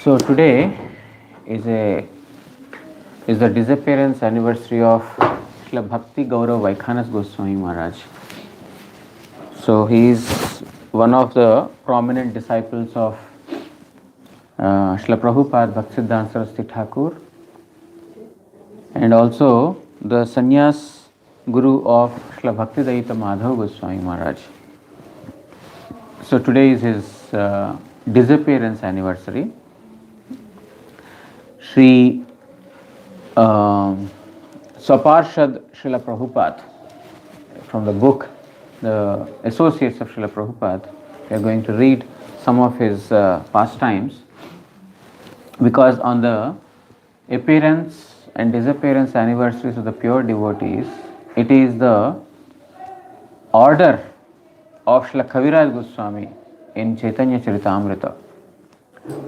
So today is the disappearance anniversary of Srila Bhakti Gaurav Vaikhanasa Goswami Maharaj. So he is one of the prominent disciples of Srila Prabhupada Bhaktisiddhanta Saraswati Thakur, and also the sannyas guru of Srila Bhaktidaita Madhav Goswami Maharaj. So today is his disappearance anniversary. Sree Swaparshad Srila Prabhupada, from the book The Associates of Srila Prabhupada, we are going to read some of his pastimes, because on the appearance and disappearance anniversaries of the pure devotees, it is the order of Srila Kaviraj Goswami in Chaitanya Charitamrita.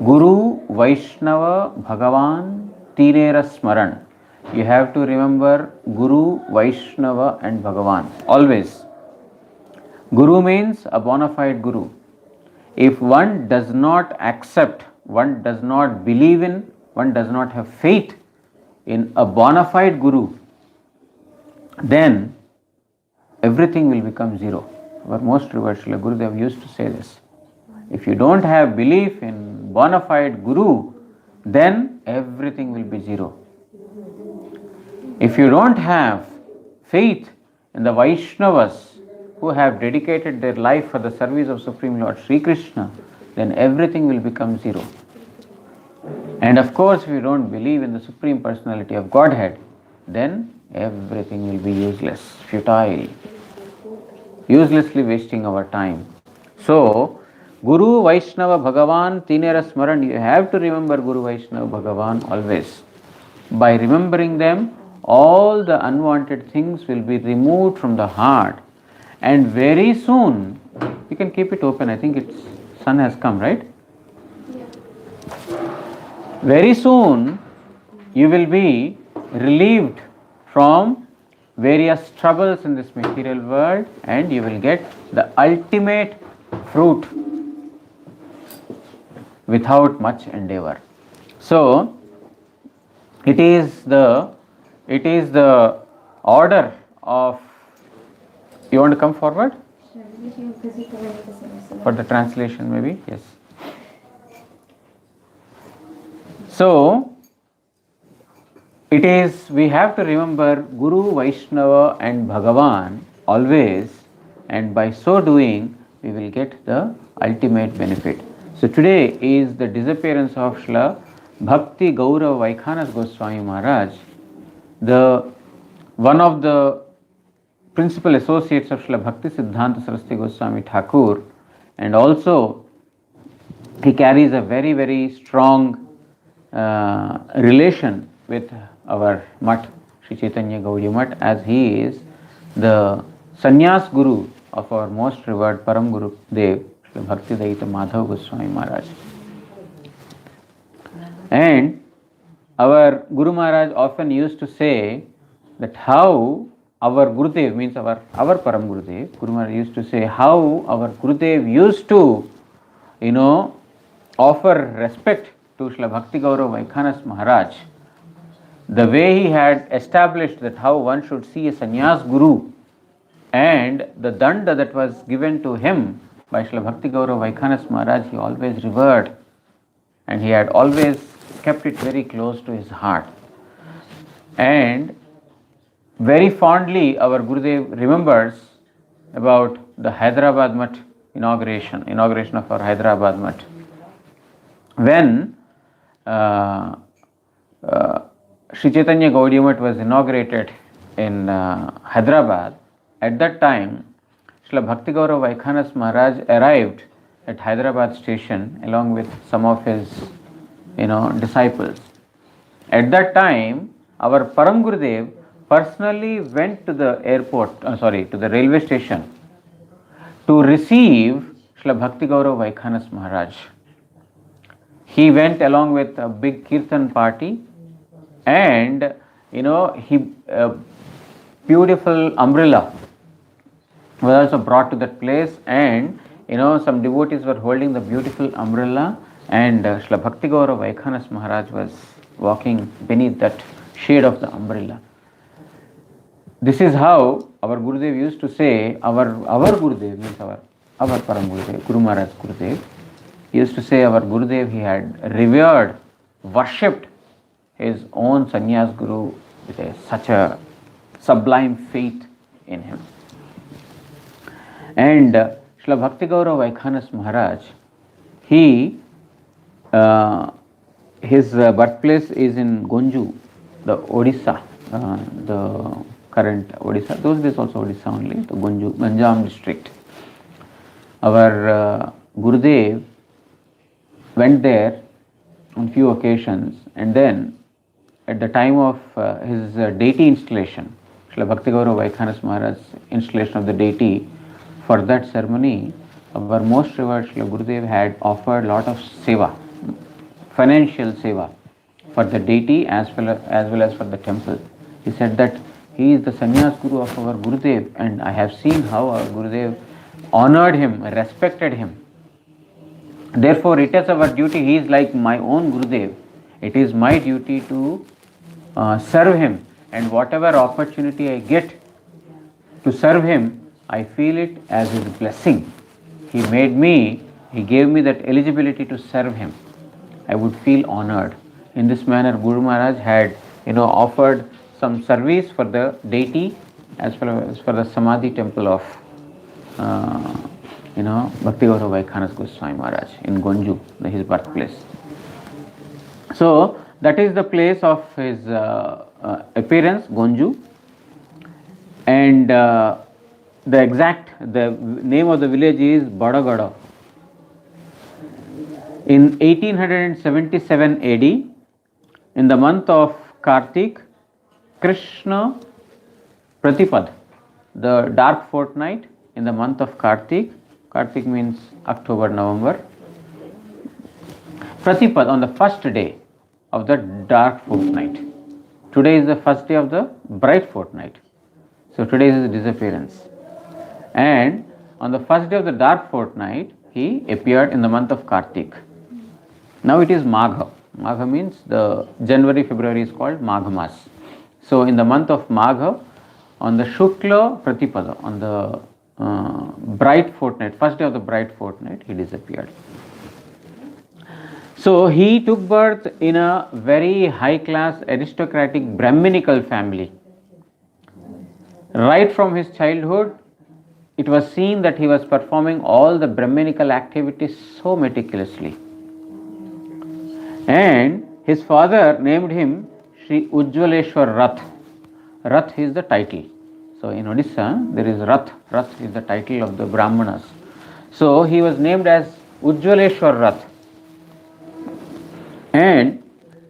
Guru, Vaishnava, Bhagavan, Tirera Smaran. You have to remember Guru, Vaishnava and Bhagavan always. Guru means a bona fide Guru. If one does not accept, one does not believe in, one does not have faith in a bona fide Guru, then everything will become zero. Our most revered Srila Gurudev used to say this. If you don't have belief in bona fide Guru, then everything will be zero. If you don't have faith in the Vaishnavas who have dedicated their life for the service of Supreme Lord Sri Krishna, then everything will become zero. And of course, if you don't believe in the Supreme Personality of Godhead, then everything will be useless, futile, uselessly wasting our time. So, Guru, Vaishnava, Bhagavan, Tinera Smaran, you have to remember Guru, Vaishnava, Bhagavan always. By remembering them, all the unwanted things will be removed from the heart. And very soon, you can keep it open. I think it's sun has come, right? Yeah. Very soon, you will be relieved from various troubles in this material world, and you will get the ultimate fruit without much endeavor. So, it is the order of. You want to come forward? For the translation, maybe? Yes. So, it is, we have to remember Guru, Vaishnava and Bhagavan always, and by so doing, we will get the ultimate benefit. So, today is the disappearance of Srila Bhakti Gaurav Vaikhanasa Goswami Maharaj, one of the principal associates of Srila Bhaktisiddhanta Saraswati Goswami Thakur, and also he carries a very, very strong relation with our Mutt, Sri Chaitanya Gaudiya Mutt, as he is the sannyas guru of our most revered Param Guru Dev, Srila Bhaktidaita Madhav Goswami Maharaj. And our Guru Maharaj often used to say that how our Gurudev, means our Param Gurudev, Guru Maharaj used to say how our Gurudev used to, offer respect to Srila Bhakti Gaurav Vaikhanasa Maharaj. The way he had established that how one should see a sannyas guru, and the danda that was given to him by Srila Bhakti Gaurav Vaikhanasa Maharaj, he always revered, and he had always kept it very close to his heart. And very fondly, our Gurudev remembers about the Hyderabad Mutt inauguration of our Hyderabad Mutt. When Sri Chaitanya Gaudiya Mutt was inaugurated in Hyderabad, at that time, Srila Bhakti Gaurav Vaikhanasa Maharaj arrived at Hyderabad station along with some of his, disciples. At that time, our Param Gurudev personally went to the to the railway station to receive Srila Bhakti Gaurav Vaikhanasa Maharaj. He went along with a big kirtan party, and beautiful umbrella was also brought to that place, and some devotees were holding the beautiful umbrella, and Srila Bhakti Gaurav Vaikhanasa Maharaj was walking beneath that shade of the umbrella. This is how our Gurudev used to say, our Gurudev means our Param Gurudev, Guru Maharaj Gurudev. He used to say our Gurudev, he had revered, worshipped his own sannyas guru with such a sublime faith in him. And Srila Bhakti Gaurav Vaikhanasa Maharaj, his birthplace is in Gonju, the Odisha, the current Odisha. Those days also Odisha only, the Gonju, Ganjam district. Our Gurudev went there on few occasions, and then at the time of his deity installation, Srila Bhakti Gaurav Vaikhanasa Maharaj's installation of the deity, for that ceremony, our most revered Srila Gurudev had offered lot of seva, financial seva for the deity as well as for the temple. He said that he is the sannyas guru of our Gurudev, and I have seen how our Gurudev honored him, respected him. Therefore, it is our duty. He is like my own Gurudev. It is my duty to serve him, and whatever opportunity I get to serve him, I feel it as his blessing. He gave me that eligibility to serve him. I would feel honored. In this manner, Guru Maharaj had, offered some service for the deity as well as for the Samadhi temple of, Bhakti Gaurav Vaikhanasa Goswami Maharaj in Gonju, his birthplace. So that is the place of his appearance, Gonju, and the name of the village is Badagada. In 1877 AD, in the month of Kartik, Krishna Pratipad, the dark fortnight in the month of Kartik means October, November. Pratipad, on the first day of the dark fortnight. Today is the first day of the bright fortnight. So today is his disappearance. And on the first day of the dark fortnight, he appeared in the month of Kartik. Now it is Magha. Magha means the January, February is called Magha Mas. So in the month of Magha, on the Shukla Pratipada, on the bright fortnight, first day of the bright fortnight, he disappeared. So he took birth in a very high class aristocratic Brahminical family. Right from his childhood, it was seen that he was performing all the Brahminical activities so meticulously. And his father named him Sri Ujjwaleshwar Rath. Rath is the title. So in Odisha, there is Rath. Rath is the title of the Brahmanas. So he was named as Ujjwaleshwar Rath. And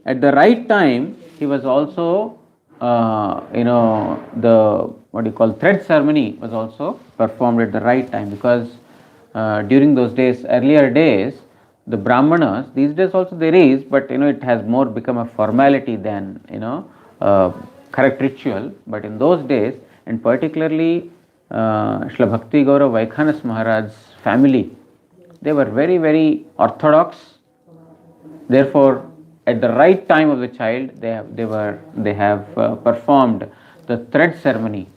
at the right time, he was also, the thread ceremony was also performed at the right time, because during those days, earlier days, the Brahmanas, these days also there is, but it has more become a formality than correct ritual. But in those days, and particularly Srila Bhakti Gaurav Vaikhanasa Maharaj's family, they were very, very orthodox. Therefore, at the right time of the child, they have performed the thread ceremony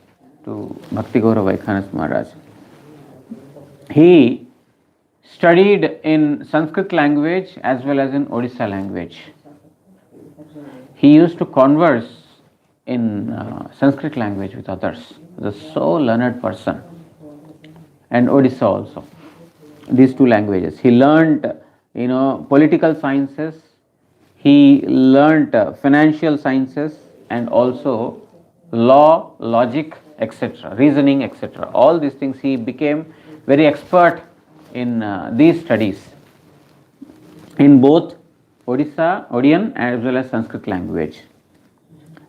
to Bhakti Gaurav Vaikhanasa Maharaj. He studied in Sanskrit language as well as in Odisha language. He used to converse in Sanskrit language with others. He was a so learned person. And Odisha also. These two languages. He learned, political sciences. He learned financial sciences and also law, logic, etc., reasoning, etc. All these things he became very expert in these studies in both Odian as well as Sanskrit language.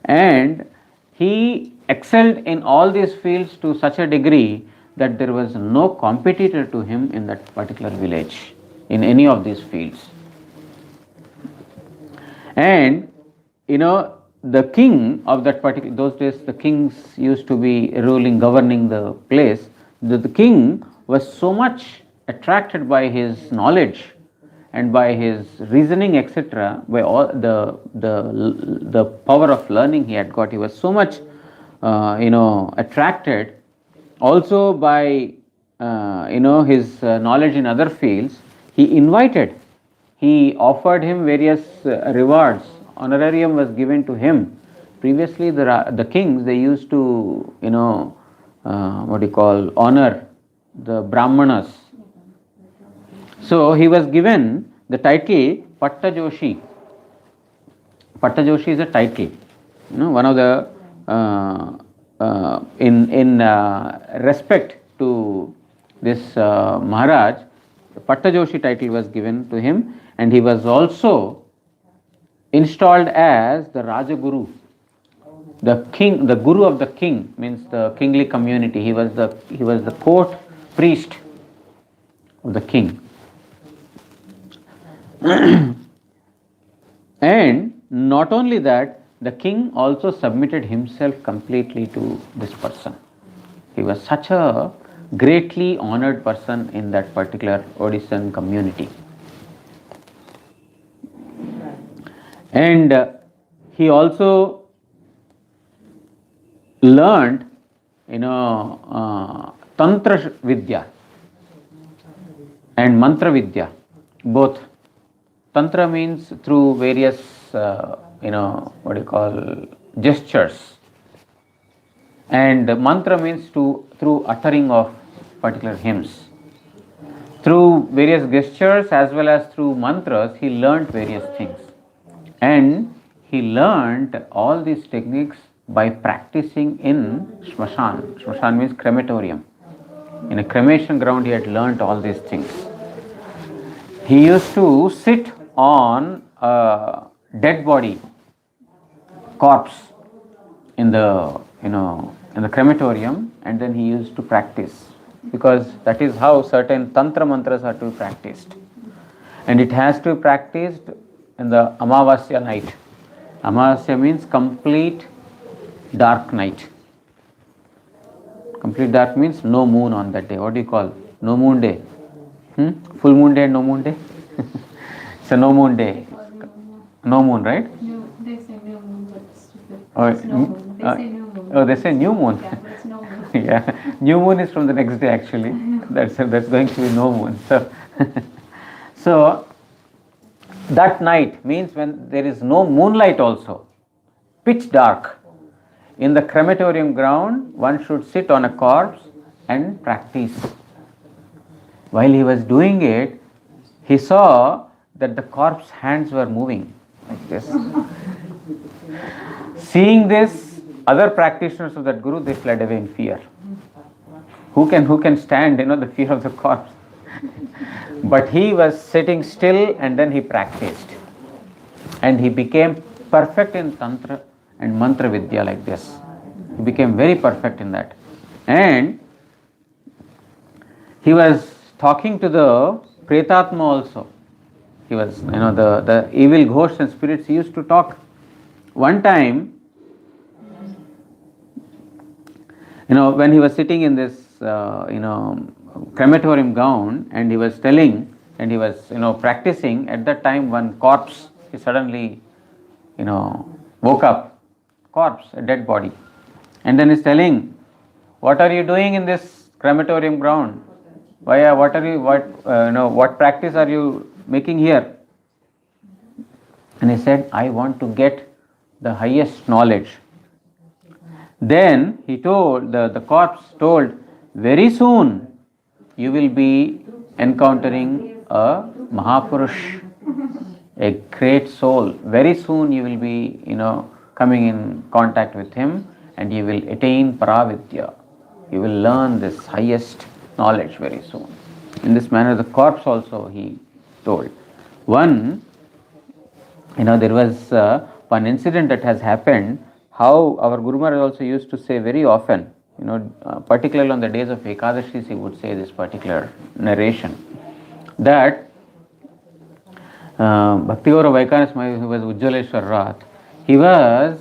And he excelled in all these fields to such a degree that there was no competitor to him in that particular village in any of these fields. And the king of that particular, those days the kings used to be governing the place. The king was so much attracted by his knowledge and by his reasoning, etc., by all the power of learning he had got. He was so much, attracted also by, his knowledge in other fields. He offered him various rewards. Honorarium was given to him. Previously, the kings, they used to, honor the Brahmanas. So he was given the title Pattajoshi. Pattajoshi is a title. One of the in respect to this Maharaj, the Pattajoshi title was given to him, and he was also installed as the Rajaguru, the king, the guru of the king, means the kingly community. He was the court priest of the king. And not only that, the king also submitted himself completely to this person. He was such a greatly honored person in that particular Odissan community. And he also learned, Tantra Vidya and Mantra Vidya, both. Tantra means through various, gestures. And mantra means through uttering of particular hymns. Through various gestures as well as through mantras, he learnt various things. And he learnt all these techniques by practicing in Shmashan. Shmashan means crematorium. In a cremation ground, he had learnt all these things. He used to sit on a dead body, corpse, in the crematorium, and then he used to practice, because that is how certain tantra mantras are to be practiced, and it has to be practiced in the Amavasya night. Amavasya means complete dark night. Complete dark means no moon on that day. What do you call no moon day? Full moon day and no moon day? It's a no moon day. No moon, right? No, they say new moon, but it's stupid. Oh, It's no moon. They say new moon. Oh, they say new moon. Yeah, but it's no moon. Yeah, new moon is from the next day actually. That's going to be no moon. So that night means when there is no moonlight also, pitch dark. In the crematorium ground, one should sit on a corpse and practice. While he was doing it, he saw that the corpse hands were moving like this. Seeing this, other practitioners of that guru, they fled away in fear. Who can stand, the fear of the corpse? But he was sitting still, and then he practiced. And he became perfect in Tantra and Mantra Vidya like this. He became very perfect in that. And he was talking to the Pretatma also. He was, the evil ghosts and spirits, he used to talk. One time, when he was sitting in this, crematorium gown, and he was telling, and he was, practicing, at that time one corpse, he suddenly, woke up, corpse, a dead body. And then he's telling, what are you doing in this crematorium ground? What practice are you making here? And he said, I want to get the highest knowledge. Then he told, the corpse told, very soon you will be encountering a Mahapurush, a great soul. Very soon you will be, coming in contact with him, and you will attain Paravidya. You will learn this highest knowledge very soon. In this manner, the corpse also he told. There was one incident that has happened, how our Guru Maharaj also used to say very often, particularly on the days of Ekadashis, he would say this particular narration, that Bhakti Gaurav Vaikhanasa, who was Ujjaleshwar Rath, he was,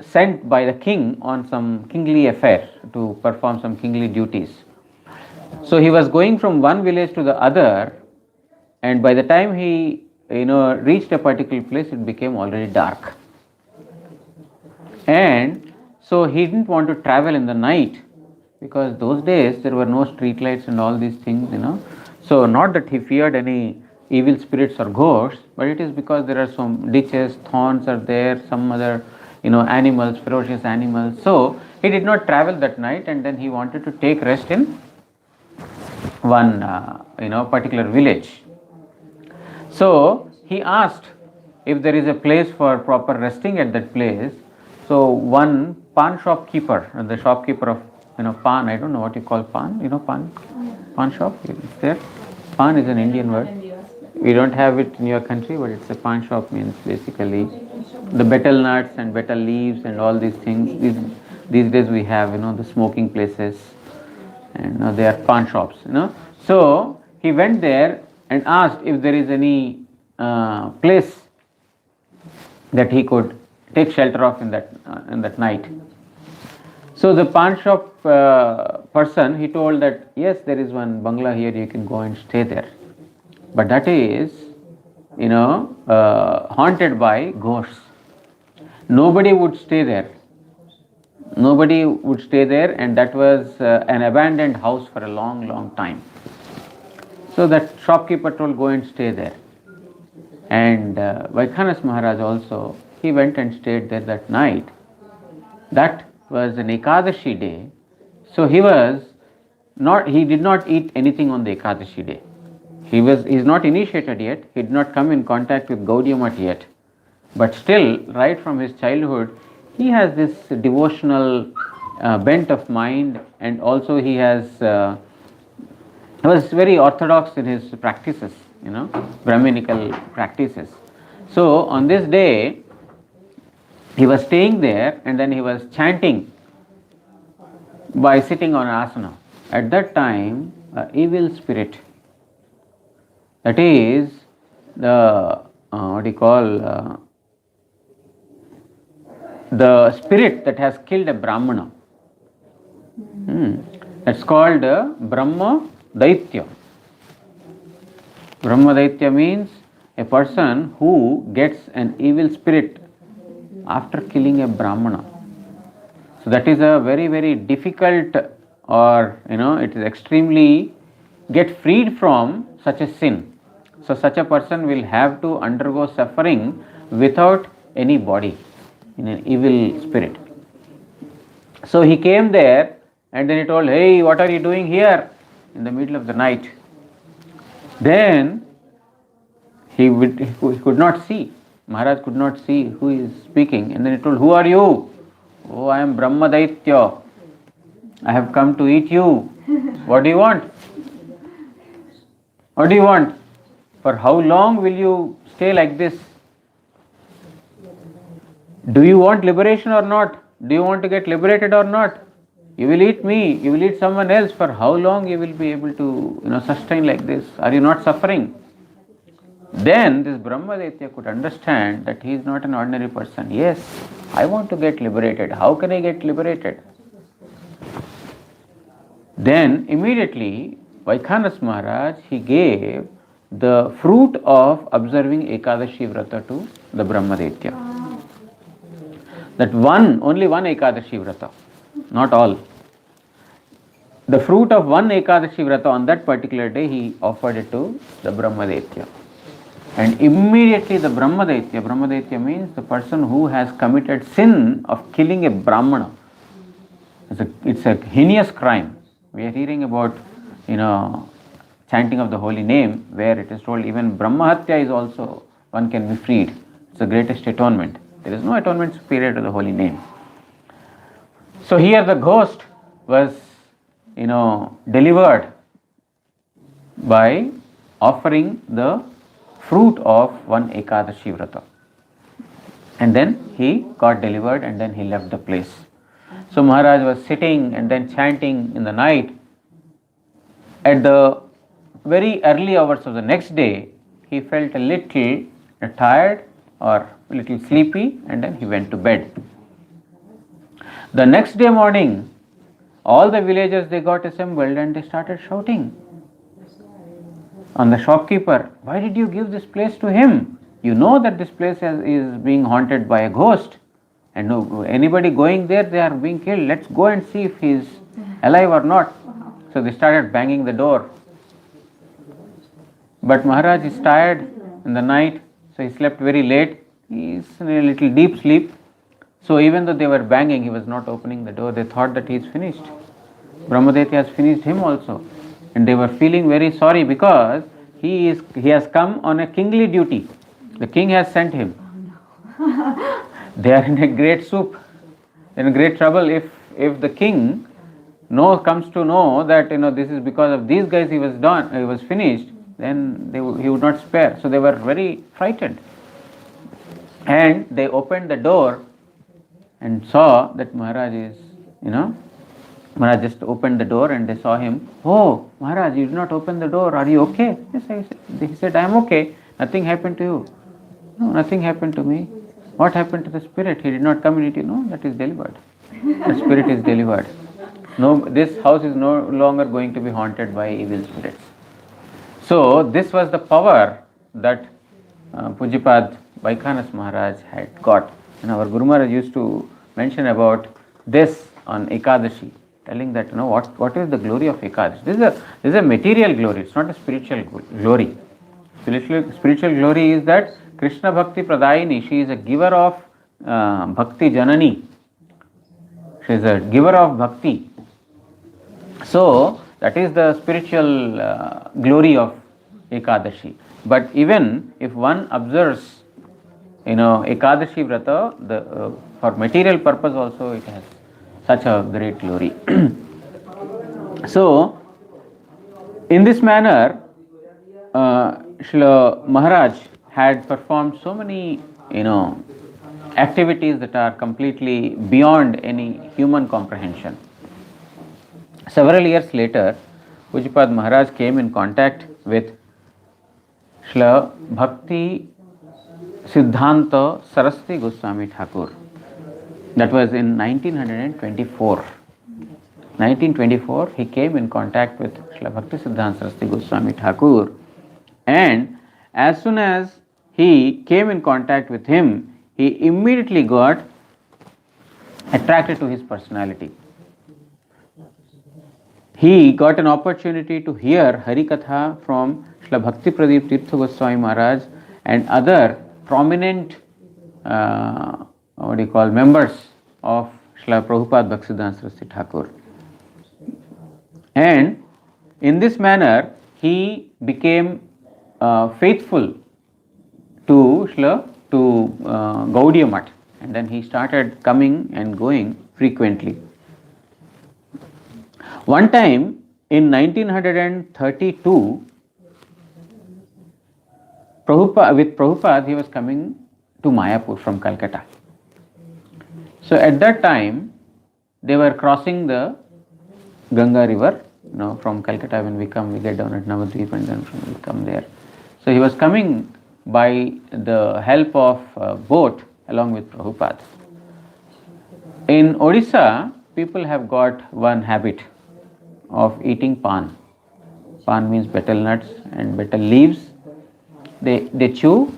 sent by the king on some kingly affair to perform some kingly duties. So he was going from one village to the other, and by the time he reached a particular place, it became already dark. And so he didn't want to travel in the night, because those days there were no street lights and all these things. So not that he feared any evil spirits or ghosts, but it is because there are some ditches, thorns are there, some other animals, ferocious animals. So he did not travel that night, and then he wanted to take rest in one particular village. So he asked if there is a place for proper resting at that place. So one pawn shopkeeper, the shopkeeper of pawn, I don't know what you call pawn, pawn shop, is there? Pawn is an Indian word. We don't have it in your country, but it's a pawn shop, means basically the betel nuts and betel leaves and all these things. These days we have the smoking places, and they are pawn shops. So he went there and asked if there is any place that he could take shelter of in that night. So the pawn shop person, he told that yes, there is one bungalow here, you can go and stay there, but that is haunted by ghosts. Nobody would stay there. And that was an abandoned house for a long time. So that shopkeeper told, go and stay there. And Vaikhanasa Maharaj also, he went and stayed there that night. That was an Ekadashi day. So he did not eat anything on the Ekadashi day. He is not initiated yet. He did not come in contact with Gaudiya Math yet. But still, right from his childhood, he has this devotional bent of mind, and also he was very orthodox in his practices, Brahminical practices. So on this day, he was staying there, and then he was chanting by sitting on asana. At that time, an evil spirit, that is the the spirit that has killed a Brahmana. That's called Brahma Daitya. Brahma Daitya means a person who gets an evil spirit after killing a Brahmana. So that is a very, very difficult, or it is extremely get freed from such a sin. So such a person will have to undergo suffering without any body, in an evil spirit. So he came there, and then he told, hey, what are you doing here in the middle of the night? Then he could not see. Maharaj could not see who is speaking, and then he told, who are you? Oh, I am Brahma Daitya. I have come to eat you. What do you want? What do you want? For how long will you stay like this? Do you want liberation or not? Do you want to get liberated or not? You will eat me, you will eat someone else. For how long you will be able to sustain like this? Are you not suffering? Then this Brahma Daitya could understand that he is not an ordinary person. Yes, I want to get liberated. How can I get liberated? Then immediately Vaikhanasa Maharaj, he gave the fruit of observing Ekadashi Vrata to the Brahma Daitya. That only one Ekadashi Vrata, not all. The fruit of one Ekadashi Vrata on that particular day, he offered it to the Brahma Daitya. And immediately the Brahma Daitya means the person who has committed sin of killing a Brahmana. It's a heinous crime. We are hearing about, chanting of the holy name, where it is told even Brahma Hatya is also, one can be freed. It's the greatest atonement. There is no atonement superior to the holy name. So here the ghost was, delivered by offering the fruit of one Ekadashi Vrata. And then he got delivered, and then he left the place. So Maharaj was sitting and then chanting in the night. At the very early hours of the next day, he felt a little tired or a little sleepy, and then he went to bed. The next day morning, all the villagers, they got assembled and they started shouting on the shopkeeper, why did you give this place to him? You know that this place is being haunted by a ghost, and anybody going there, they are being killed. Let's go and see if he is alive or not. So they started banging the door. But Maharaj is tired in the night, so he slept very late. He is in a little deep sleep. So even though they were banging, he was not opening the door. They thought that he is finished. Brahmadetya has finished him also. And they were feeling very sorry because he has come on a kingly duty. The king has sent him. They are in a great soup, in a great trouble. If the king comes to know that this is because of these guys he was finished, then he would not spare. So they were very frightened. And they opened the door and saw that Maharaj is, Maharaj just opened the door and they saw him. Oh, Maharaj, you did not open the door. Are you okay? Yes, he said, I am okay. Nothing happened to you. No, nothing happened to me. What happened to the spirit? He did not communicate. No, that is delivered. The spirit is delivered. No, this house is no longer going to be haunted by evil spirits. So this was the power that Pujyapad Vaikhanasa Maharaj had got. And our Guru Maharaj used to mention about this on Ekadashi, telling that what is the glory of Ekadashi. This is a material glory, it's not a spiritual glory. Spiritual glory is that Krishna Bhakti Pradayini, she is a giver of Bhakti Janani. She is a giver of Bhakti. So that is the spiritual glory of Ekadashi. But even if one observes Ekadashi Vrata, for material purpose also it has such a great glory. So, in this manner, Srila Maharaj had performed so many, activities that are completely beyond any human comprehension. Several years later, Pujyapad Maharaj came in contact with Srila Bhakti Siddhanta Saraswati Goswami Thakur. That was in 1924. 1924, he came in contact with Srila Bhakti Siddhanta Saraswati Goswami Thakur, and as soon as he came in contact with him, he immediately got attracted to his personality. He got an opportunity to hear Harikatha from Srila Bhakti Pradeep Tirtha Goswami Maharaj and other prominent members of Srila Prabhupada Bhaktisiddhanta Saraswati Thakur. And in this manner, he became faithful to Gaudiya Math, and then he started coming and going frequently. One time in 1932, with Prabhupada, he was coming to Mayapur from Calcutta. So at that time, they were crossing the Ganga river. From Calcutta when we come, we get down at Navadvip and then we come there. So he was coming by the help of a boat along with Prabhupada. In Odisha, people have got one habit of eating pan. Pan means betel nuts and betel leaves. They chew,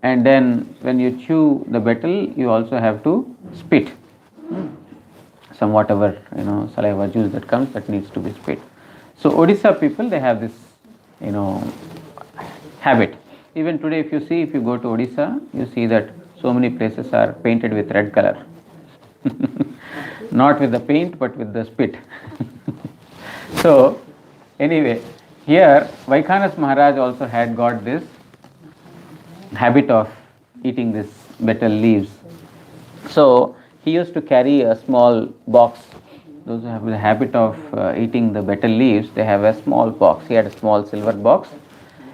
and then when you chew the betel, you also have to spit. Some whatever saliva juice that comes, that needs to be spit. So Odisha people, they have this habit. Even today, if you go to Odisha, you see that so many places are painted with red color. Not with the paint, but with the spit. So anyway, here Vaikhanasa Maharaj also had got this habit of eating this betel leaves. So he used to carry a small box. Those who have the habit of eating the betel leaves, they have a small box. He had a small silver box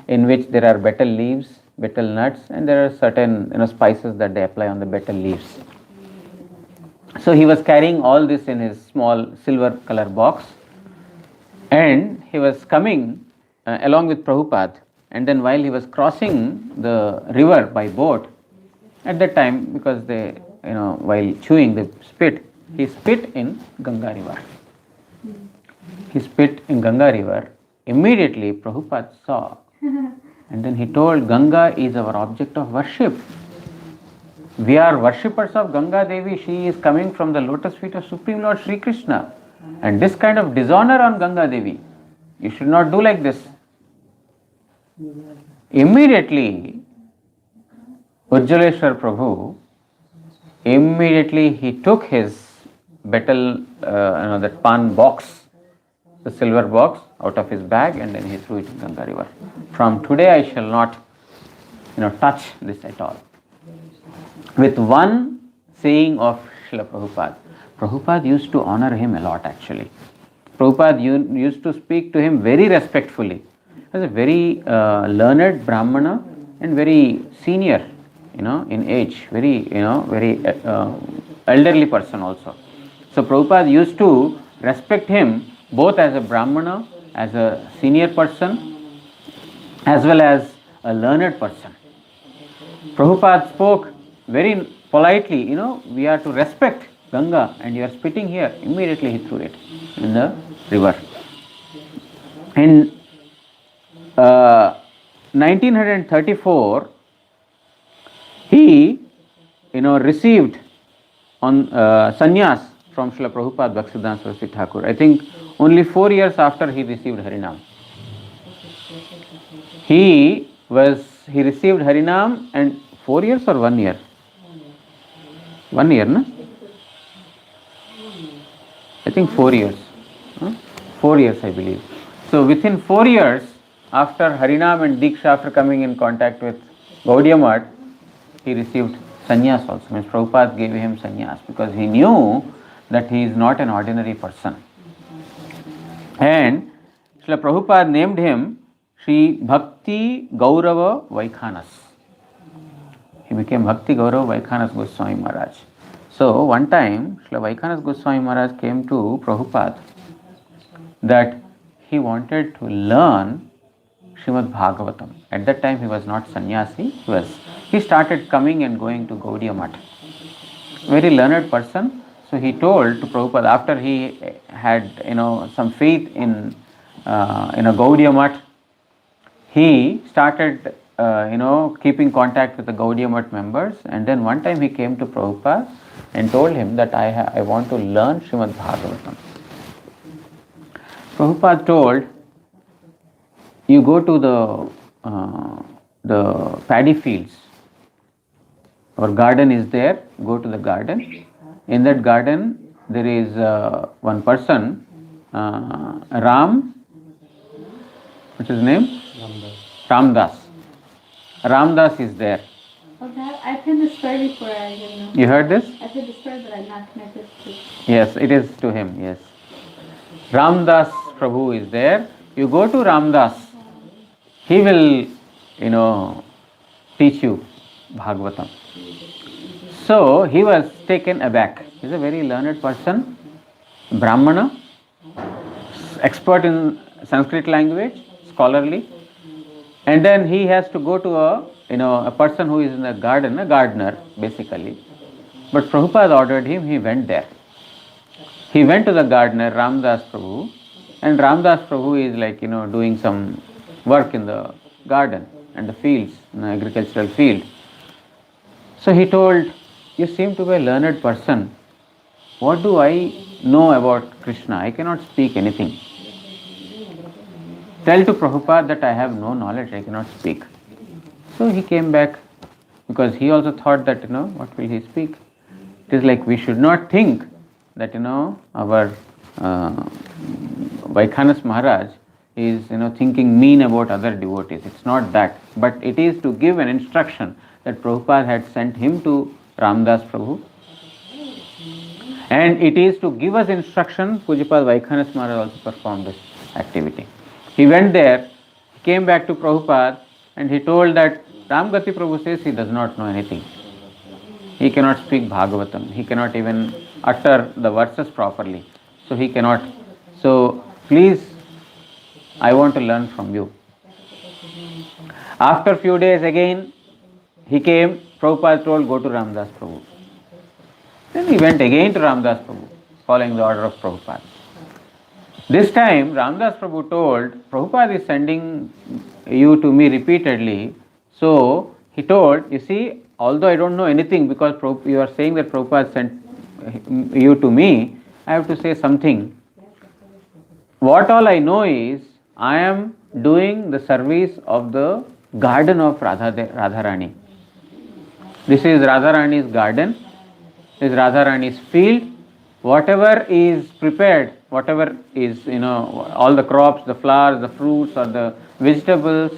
in which there are betel leaves, betel nuts, and there are certain spices that they apply on the betel leaves. So he was carrying all this in his small silver color box, and he was coming along with Prabhupada. And then while he was crossing the river by boat, at that time, because they while chewing the spit, he spit in Ganga river. he spit in Ganga river. Immediately Prabhupada saw, and then he told, Ganga is our object of worship. We are worshippers of Ganga Devi. She is coming from the lotus feet of Supreme Lord Sri Krishna. And this kind of dishonor on Ganga Devi, you should not do like this. Immediately, Ujjaleshwar Prabhu, immediately he took his betel, that pan box, the silver box, out of his bag, and then he threw it in Ganga river. From today I shall not, touch this at all. With one saying of Srila Prabhupada. Prabhupada used to honor him a lot actually. Prabhupada used to speak to him very respectfully. He was a very learned Brahmana and very senior, in age, very elderly person also. So Prabhupada used to respect him both as a Brahmana, as a senior person, as well as a learned person. Prabhupada spoke very politely, we are to respect Ganga and you are spitting here. Immediately he threw it in the river. In 1934, he, received on sannyas from Srila Prabhupada Bhaktisiddhanta Saraswati Thakur. I think only 4 years after he received Harinam. He received Harinam and 4 years or 1 year? 1 year, no? I think 4 years. 4 years, I believe. So within 4 years, after Harinam and Diksha, after coming in contact with Gaudiya Math, he received sannyas also. Means Prabhupada gave him sannyas because he knew that he is not an ordinary person. And Srila Prabhupada named him Sri Bhakti Gaurav Vaikhanasa. He became Bhakti Gaurav Vaikhanasa Goswami Maharaj. So one time, Srila Vaikhanasa Goswami Maharaj came to Prabhupada that he wanted to learn Srimad Bhagavatam. At that time he was not sannyasi, he started coming and going to Gaudiya Math. Very learned person. So he told to Prabhupada, after he had some faith in Gaudiya Math, he started keeping contact with the Gaudiya Math members, and then one time he came to Prabhupada and told him that I want to learn Srimad Bhagavatam. Prabhupada told, you go to the paddy fields. Our garden is there, go to the garden. In that garden there is one person, Ram, what's his name? Ramdas. Ramdas is there. Okay, I've heard the story before. I didn't know. You heard this? I've heard the story, but I'm not connected to it. Yes, it is to him, yes. Ramdas Prabhu is there. You go to Ramdas. He will, teach you Bhagavatam. So he was taken aback. He is a very learned person, Brahmana, expert in Sanskrit language, scholarly. And then he has to go to a person who is in a garden, a gardener basically. But Prabhupada ordered him, he went there. He went to the gardener, Ramdas Prabhu, and Ramdas Prabhu is doing some work in the garden and the fields, in the agricultural field. So he told, you seem to be a learned person. What do I know about Krishna? I cannot speak anything. Tell to Prabhupada that I have no knowledge, I cannot speak. So he came back because he also thought that, what will he speak? It is like we should not think that, our Vaikhanasa Maharaj is, thinking mean about other devotees. It's not that. But it is to give an instruction that Prabhupada had sent him to Ramdas Prabhu. And it is to give us instruction, Pujapad Vaikhanasa Maharaj also performed this activity. He went there, came back to Prabhupada, and he told that Ramgati Prabhu says he does not know anything. He cannot speak Bhagavatam. He cannot even utter the verses properly. So he cannot. So please, I want to learn from you. After few days again, he came, Prabhupada told, go to Ramdas Prabhu. Then he went again to Ramdas Prabhu, following the order of Prabhupada. This time, Ramdas Prabhu told, Prabhupada is sending you to me repeatedly. So, he told, you see, although I don't know anything because you are saying that Prabhupada sent you to me, I have to say something. What all I know is, I am doing the service of the garden of Radharani. This is Radharani's garden, this is Radharani's field. Whatever is prepared, whatever is, all the crops, the flowers, the fruits, or the vegetables,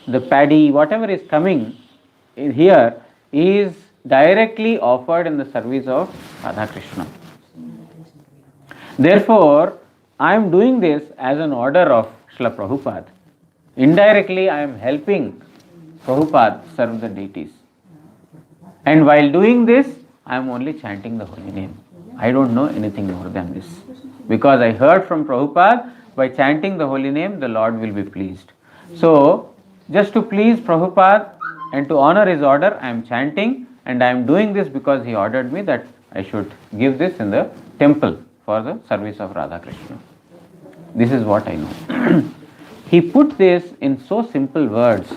the paddy, whatever is coming in here is directly offered in the service of Radha Krishna. Therefore, I am doing this as an order of Srila Prabhupada. Indirectly, I am helping Prabhupada serve the deities. And while doing this, I am only chanting the holy name. I don't know anything more than this. Because I heard from Prabhupada, by chanting the holy name, the Lord will be pleased. So, just to please Prabhupada and to honor his order, I am chanting, and I am doing this because he ordered me that I should give this in the temple for the service of Radha Krishna. This is what I know. He put this in so simple words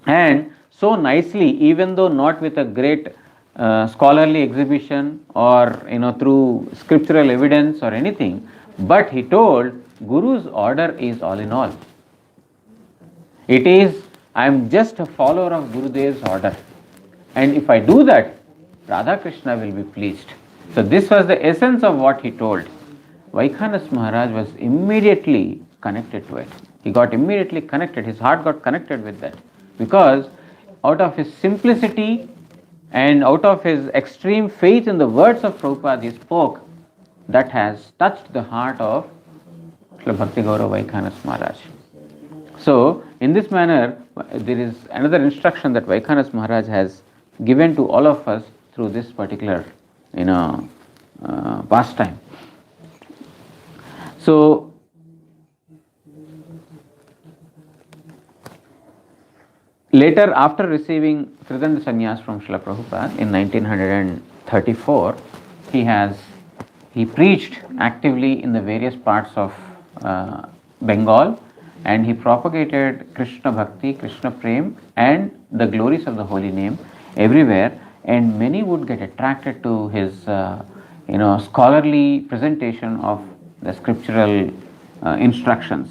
and so nicely, even though not with a great scholarly exhibition or through scriptural evidence or anything, but he told Guru's order is all in all. It is, I am just a follower of Gurudev's order, and if I do that, Radha Krishna will be pleased. So this was the essence of what he told. Vaikhanasa Maharaj was immediately connected to it. He got immediately connected, his heart got connected with that, because out of his simplicity and out of his extreme faith in the words of Prabhupada he spoke, that has touched the heart of Srila Bhakti Gaurav Vaikhanasa Maharaj. So, in this manner, there is another instruction that Vaikhanasa Maharaj has given to all of us through this particular, pastime. So, later, after receiving Tridanda Sannyas from Srila Prabhupada in 1934, he preached actively in the various parts of Bengal, and he propagated Krishna Bhakti, Krishna Prem, and the glories of the holy name everywhere, and many would get attracted to his scholarly presentation of the scriptural instructions.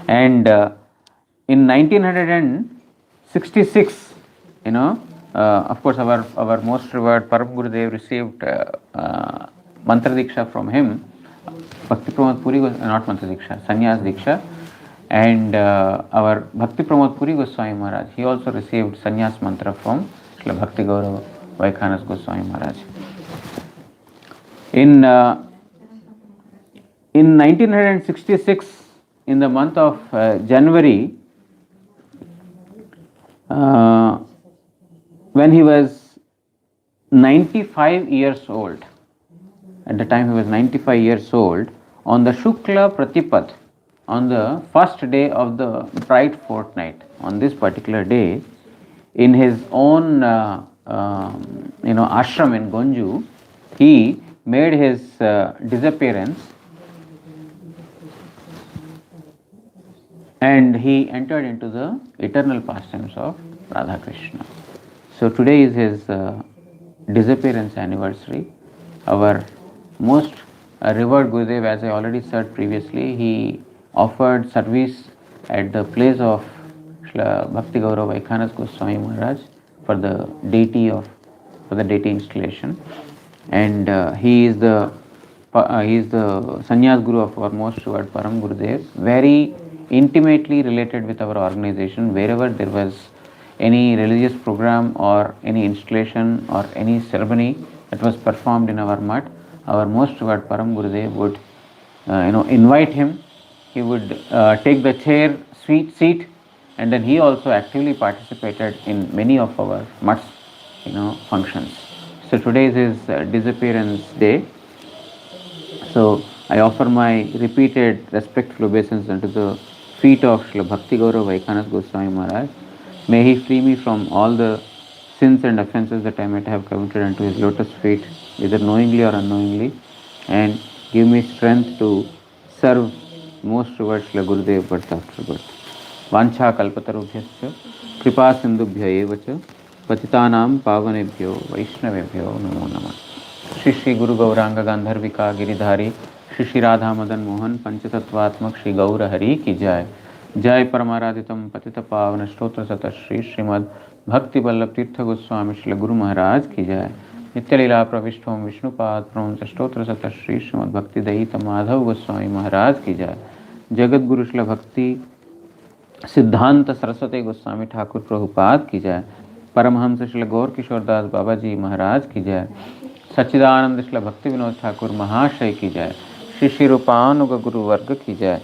And in 1966, of course, our most revered Param Gurudev received Mantra Diksha from him, Bhakti Pramod Puri, not Mantra Diksha, Sannyas Diksha, and our Bhakti Pramod Puri Goswami Maharaj, he also received Sannyas Mantra from Srila Bhakti Gaurav Vaikhanasa Goswami Maharaj. In 1966, in the month of January, when he was 95 years old, at the time he was 95 years old, on the Shukla Pratipad, on the first day of the bright fortnight, on this particular day, in his own ashram in Gonju, he made his disappearance, and he entered into the eternal pastimes of Radha Krishna. So today is his disappearance anniversary. Our most revered Gurudev, as I already said previously, he offered service at the place of Srila Bhakti Gaurav Vaikhanasa Goswami Maharaj for the deity installation, and he is the Sannyas Guru of our most revered Param Gurudev, very intimately related with our organization. Wherever there was any religious program or any installation or any ceremony that was performed in our mutt, our most revered Param Gurudev would invite him. He would take the chair, seat, and then he also actively participated in many of our mutts functions. So today is his disappearance day. So I offer my repeated respectful obeisance unto the feet of Srila Bhakti Gaurav Vaikhanasa Goswami Maharaj. May he free me from all the sins and offences that I might have committed unto his lotus feet, either knowingly or unknowingly, and Give me strength to serve most towards Srila Gurudev birth after birth. Vancha kalpatarubhyascha kripa sindubhya evacha patitanam pavanebhyo vaishnavebhyo namo namah. Shri Shri Guru Gauranga Gandharvika Giridhari Shri Shri Radha Madan Mohan Panchatattvatmak Shri Gaura Hari ki jai. Jai Paramaraditam Patita Pavana Stotra Sata Shri Srimad Bhakti Vallabh Tirtha Goswami Shri Guru Maharaj ki jai. Nityalila Pravishthom Vishnupad Pranamta Stotra Sata Shri Srimad Bhakti Dayita Madhav Goswami Maharaj ki jai. Jagat Guru Shri Bhakti सिद्धांत सरस्वती गोस्वामी ठाकुर प्रभुपाद की जय. परमहंस श्री गौर किशोर दास बाबा जी महाराज की जय. सच्चिदानंद श्री भक्ति विनोद ठाकुर महाशय की जय. श्री श्री रूपानुग गुरु वर्ग की जय.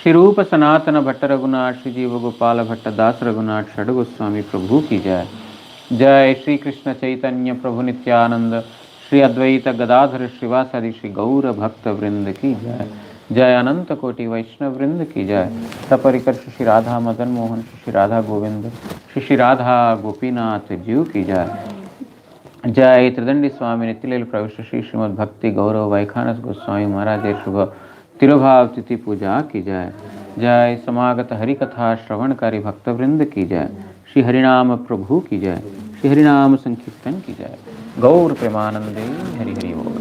श्री रूप सनातन भट्ट रघुनाथ श्री जीव गोपाल भट्ट दास रघुनाथ षड गोस्वामी प्रभु की जय. जय श्री कृष्ण चैतन्य प्रभु नित्यानंद श्री अद्वैत गदाधर श्रीवासादि श्री गौर भक्त वृंद की जय. जय अनंत कोटि वैष्णव वृंद की जय. सपरिकर श्री राधा मदन मोहन श्री राधा गोविंद श्री राधा गोपीनाथ जीव की जय. जय त्रिदंडी स्वामी नित्यलील प्रविष्ट श्री श्रीमद भक्ति गौरव वैखानस गोस्वामी महाराज शुभ तिरुभाव तिथि पूजा की जय. जय समागत हरिकथा श्रवणकारी भक्तवृंद की जय. श्री हरिनाम प्रभु की जय. श्री हरिनाम संकीर्तन की जय. गौर प्रेमानंदे हरि हरि बोल.